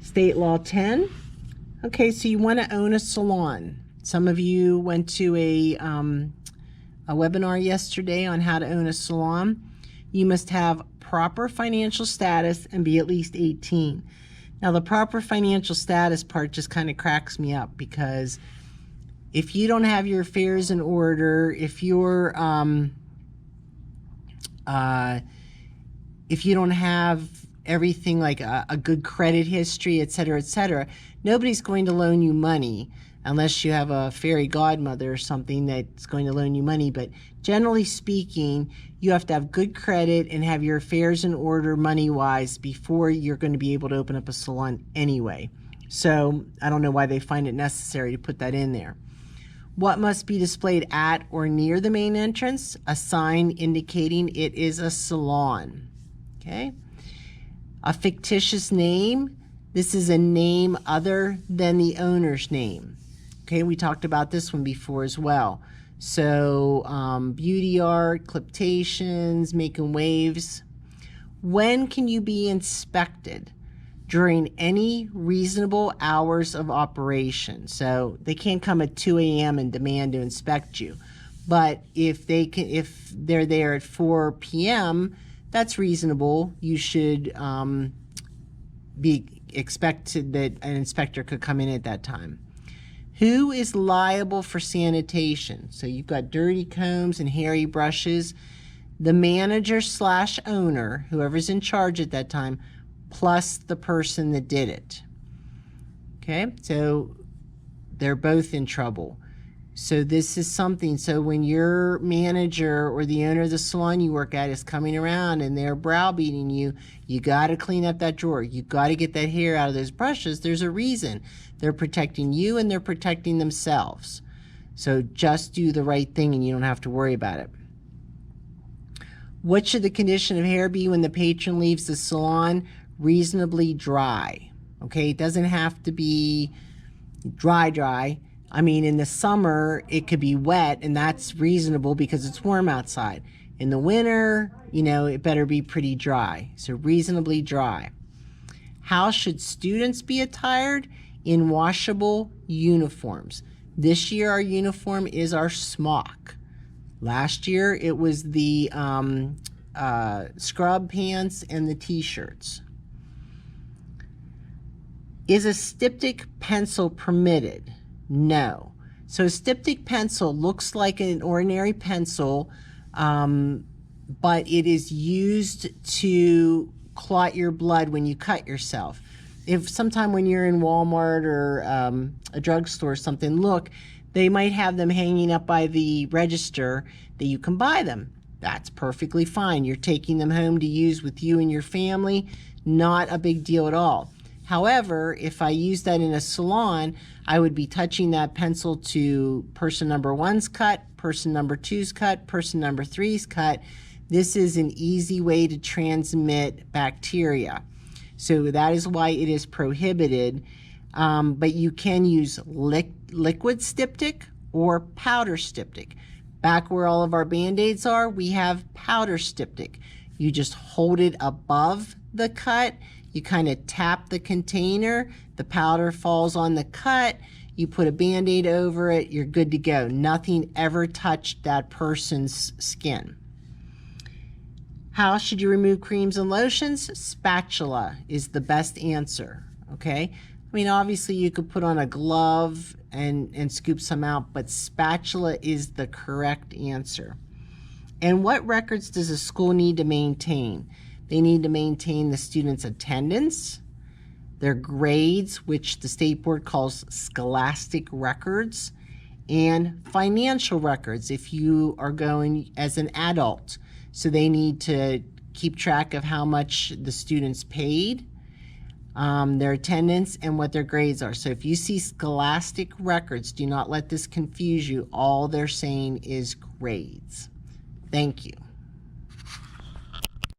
State Law 10. Okay, so you want to own a salon. Some of you went to a webinar yesterday on how to own a salon. You must have proper financial status and be at least 18. Now, the proper financial status part just kind of cracks me up, because if you don't have your affairs in order, if you're if you don't have everything like a good credit history, etc., nobody's going to loan you money unless you have a fairy godmother or something that's going to loan you money. But generally speaking, you have to have good credit and have your affairs in order money-wise before you're going to be able to open up a salon anyway. So I don't know why they find it necessary to put that in there. What must be displayed at or near the main entrance? A sign indicating it is a salon. Okay. A fictitious name. This is a name other than the owner's name. Okay, we talked about this one before as well. So beauty art, cliptations, making waves. When can you be inspected? During any reasonable hours of operation. So they can't come at 2 a.m. and demand to inspect you. But if they're there at 4 p.m., that's reasonable. You should be expected that an inspector could come in at that time. Who is liable for sanitation? So you've got dirty combs and hairy brushes. The manager / owner, whoever's in charge at that time, plus the person that did it. Okay, so they're both in trouble. So this is something, so when your manager or the owner of the salon you work at is coming around and they're browbeating you, you got to clean up that drawer. You got to get that hair out of those brushes. There's a reason. They're protecting you and they're protecting themselves. So just do the right thing and you don't have to worry about it. What should the condition of hair be when the patron leaves the salon? Reasonably dry. Okay, it doesn't have to be dry. I mean, in the summer, it could be wet, and that's reasonable because it's warm outside. In the winter, you know, it better be pretty dry. So reasonably dry. How should students be attired? In washable uniforms. This year, our uniform is our smock. Last year, it was the scrub pants and the t-shirts. Is a styptic pencil permitted? No. So a styptic pencil looks like an ordinary pencil, but it is used to clot your blood when you cut yourself. If sometime when you're in Walmart or a drugstore or something, look, they might have them hanging up by the register that you can buy them. That's perfectly fine. You're taking them home to use with you and your family. Not a big deal at all. However, if I use that in a salon, I would be touching that pencil to person number 1's cut, person number 2's cut, person number 3's cut. This is an easy way to transmit bacteria. So that is why it is prohibited. But you can use liquid styptic or powder styptic. Back where all of our Band-Aids are, we have powder styptic. You just hold it above the cut. You kind of tap the container, the powder falls on the cut, you put a Band-Aid over it, you're good to go. Nothing ever touched that person's skin. How should you remove creams and lotions? Spatula is the best answer, okay? I mean, obviously you could put on a glove and scoop some out, but spatula is the correct answer. And what records does a school need to maintain? They need to maintain the students' attendance, their grades, which the state board calls scholastic records, and financial records if you are going as an adult. So they need to keep track of how much the students paid, their attendance, and what their grades are. So if you see scholastic records, do not let this confuse you. All they're saying is grades. Thank you.